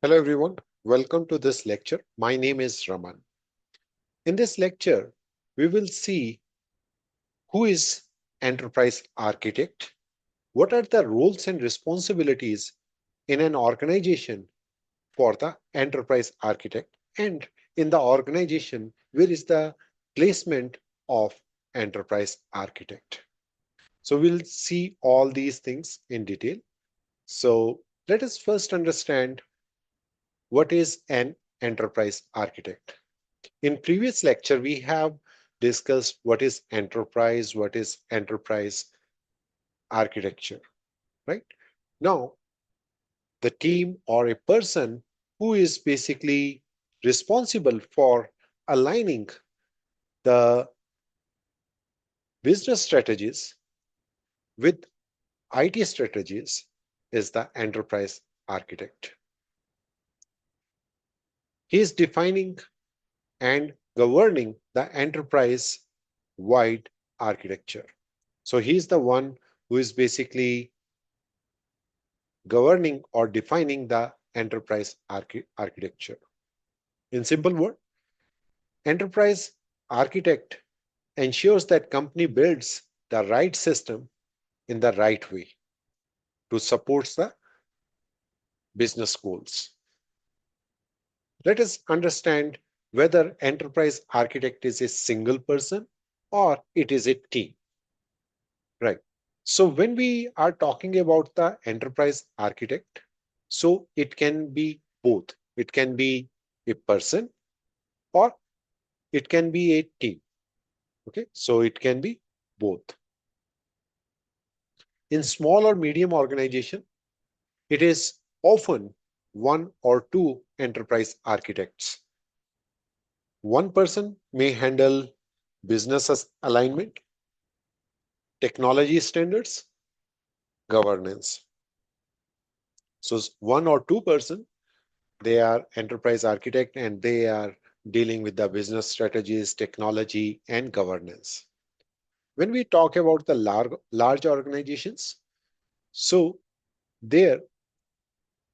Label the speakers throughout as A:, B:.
A: Hello everyone, welcome to this lecture. My name is Raman. In this lecture, we will see who is enterprise architect, what are the roles and responsibilities in an organization for the enterprise architect, and in the organization, where is the placement of enterprise architect. So we'll see all these things in detail. So let us first understand what is an enterprise architect. In previous lecture, we have discussed what is enterprise architecture, right? Now, the team or a person who is basically responsible for aligning the business strategies with IT strategies is the enterprise architect. He is defining and governing the enterprise wide architecture. So he's the one who is basically governing or defining the enterprise architecture. In simple word, enterprise architect ensures that company builds the right system in the right way to support the business goals. Let us understand whether enterprise architect is a single person or it is a team, right? So when we are talking about the enterprise architect, so it can be both. It can be a person or it can be a team. Okay, so it can be both. In small or medium organization, it is often one or two enterprise architects. One person may handle business alignment, technology standards, governance. So one or two person, they are enterprise architect and they are dealing with the business strategies, technology, and governance. When we talk about the large organizations, so there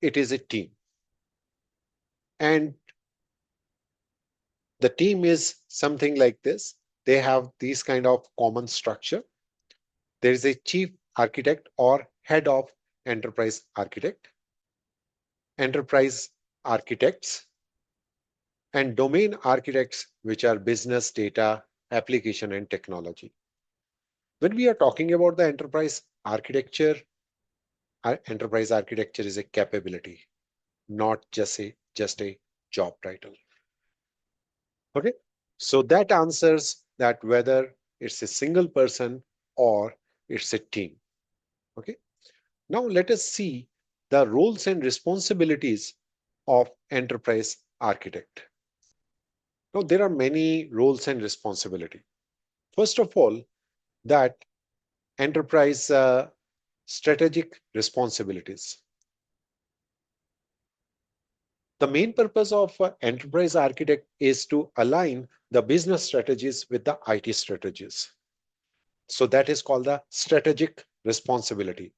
A: it is a team. And the team is something like this. They have these kind of common structure. There is a chief architect or head of enterprise architect, enterprise architects, and domain architects, which are business, data, application, and technology. When we are talking about the enterprise architecture is a capability, not just a job title. Okay, so that answers that whether it's a single person or it's a team. Okay, now let us see the roles and responsibilities of enterprise architect. Now there are many roles and responsibility. First of all, that enterprise strategic responsibilities. The main purpose of enterprise architect is to align the business strategies with the IT strategies. So that is called the strategic responsibility.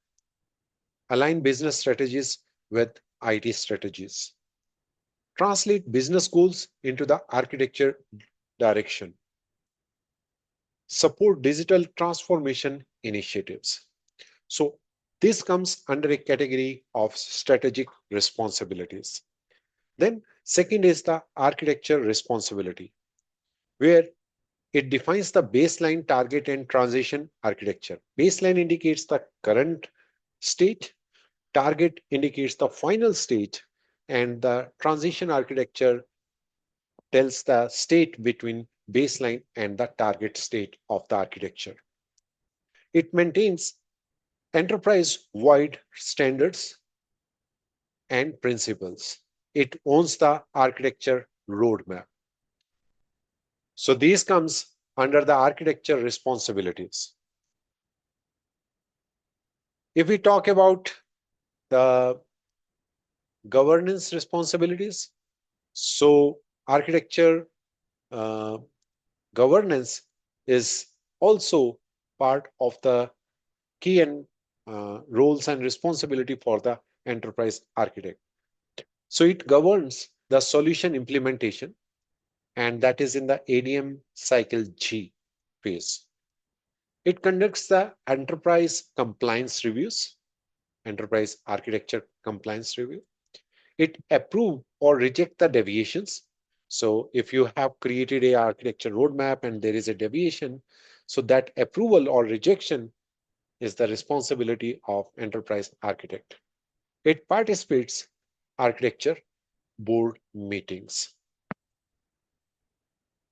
A: Align business strategies with IT strategies. Translate business goals into the architecture direction. Support digital transformation initiatives. So this comes under a category of strategic responsibilities. Then second is the architecture responsibility, where it defines the baseline, target, and transition architecture. Baseline indicates the current state, target indicates the final state, and the transition architecture tells the state between baseline and the target state of the architecture. It maintains enterprise-wide standards and principles. It owns the architecture roadmap. So these comes under the architecture responsibilities. If we talk about the governance responsibilities, so architecture governance is also part of the key and roles and responsibility for the enterprise architect. So it governs the solution implementation, and that is in the ADM cycle G phase. It conducts the enterprise compliance reviews, enterprise architecture compliance review. It approve or reject the deviations. So if you have created a architecture roadmap and there is a deviation, so that approval or rejection is the responsibility of enterprise architect. It participates architecture board meetings.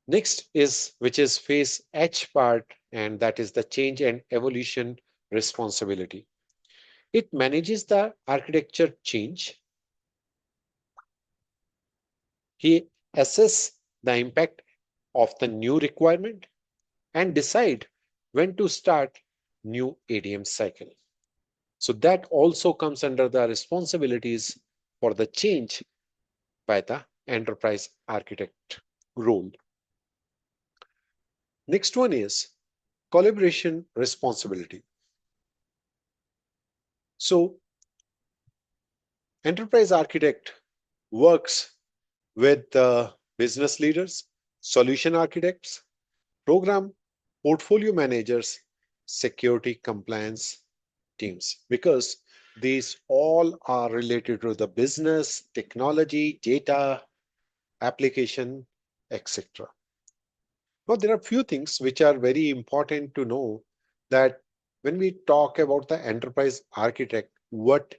A: Next is, which is phase H part, and that is the change and evolution responsibility. It manages the architecture change. He assess the impact of the new requirement and decide when to start new ADM cycle. So that also comes under the responsibilities for the change by the enterprise architect role. Next one is collaboration responsibility. So enterprise architect works with the business leaders, solution architects, program portfolio managers, security compliance teams, because these all are related to the business, technology, data, application, etc. Now, there are few things which are very important to know, that when we talk about the enterprise architect, what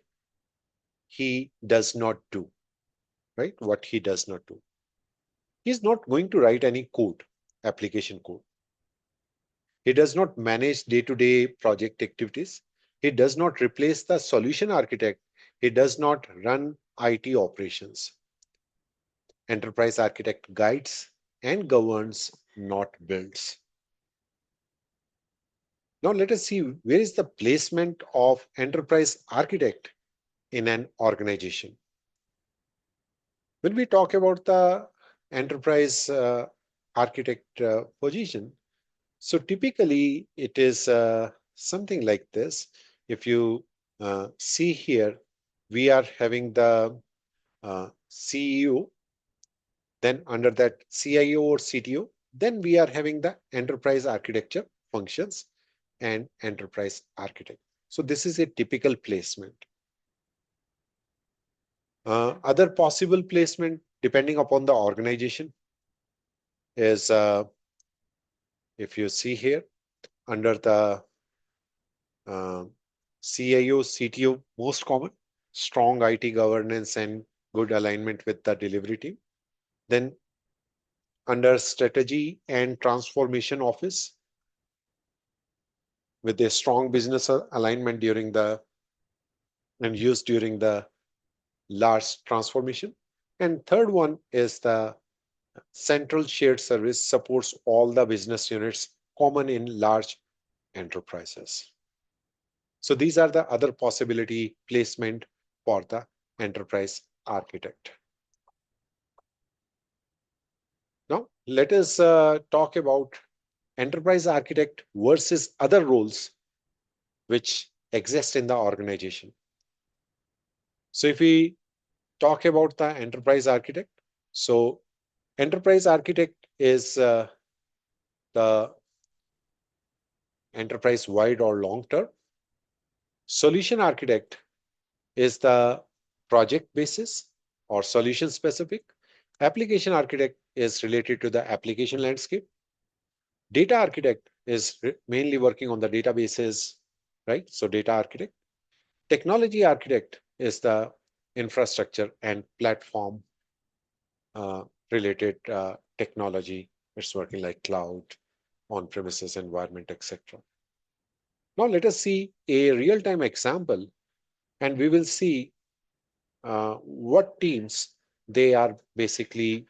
A: he does not do, right? What he does not do. He's not going to write any code, application code. He does not manage day-to-day project activities. He does not replace the solution architect. He does not run IT operations. Enterprise architect guides and governs, not builds. Now let us see, where is the placement of enterprise architect in an organization. When we talk about the enterprise architect position, so typically it is something like this. If you see here, we are having the CEO, then under that CIO or CTO, then we are having the enterprise architecture functions and enterprise architect. So this is a typical placement. Other possible placement, depending upon the organization, is if you see here under the CIO, CTO, most common, strong IT governance and good alignment with the delivery team. Then under strategy and transformation office, with a strong business alignment during the and used during the large transformation. And third one is the central shared service, supports all the business units common in large enterprises. So these are the other possibility placement for the enterprise architect. Now let us talk about enterprise architect versus other roles which exist in the organization. So if we talk about the enterprise architect, so enterprise architect is the enterprise wide or long term. Solution architect is the project basis or solution specific. Application architect is related to the application landscape. Data architect is mainly working on the databases, right? So data architect. Technology architect is the infrastructure and platform related technology. It's working like cloud, on-premises environment, etc. Now let us see a real-time example, and we will see what teams they are basically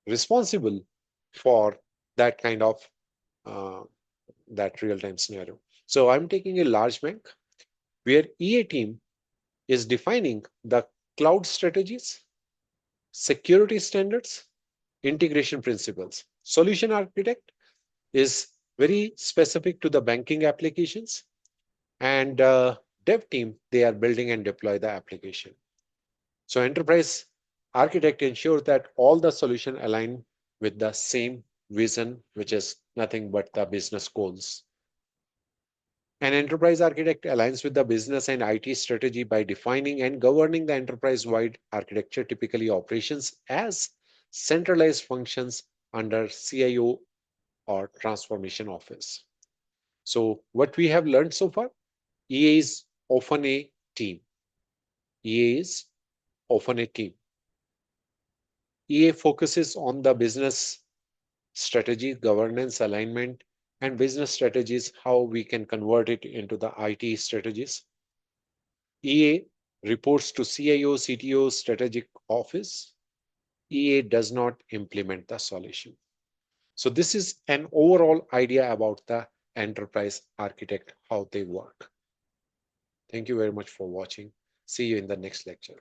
A: responsible for that kind of that real-time scenario. So I'm taking a large bank where EA team is defining the cloud strategies, security standards, integration principles. Solution architect is very specific to the banking applications, and dev team, they are building and deploy the application. So enterprise architect ensures that all the solution align with the same vision, which is nothing but the business goals. An enterprise architect aligns with the business and IT strategy by defining and governing the enterprise-wide architecture, typically operations as centralized functions under CIO or transformation office. So what we have learned so far, EA is often a team. EA is often a team. EA focuses on the business strategy, governance, alignment, and business strategies, how we can convert it into the IT strategies. EA reports to CIO, CTO, strategic office. EA does not implement the solution. So this is an overall idea about the enterprise architect, how they work. Thank you very much for watching. See you in the next lecture.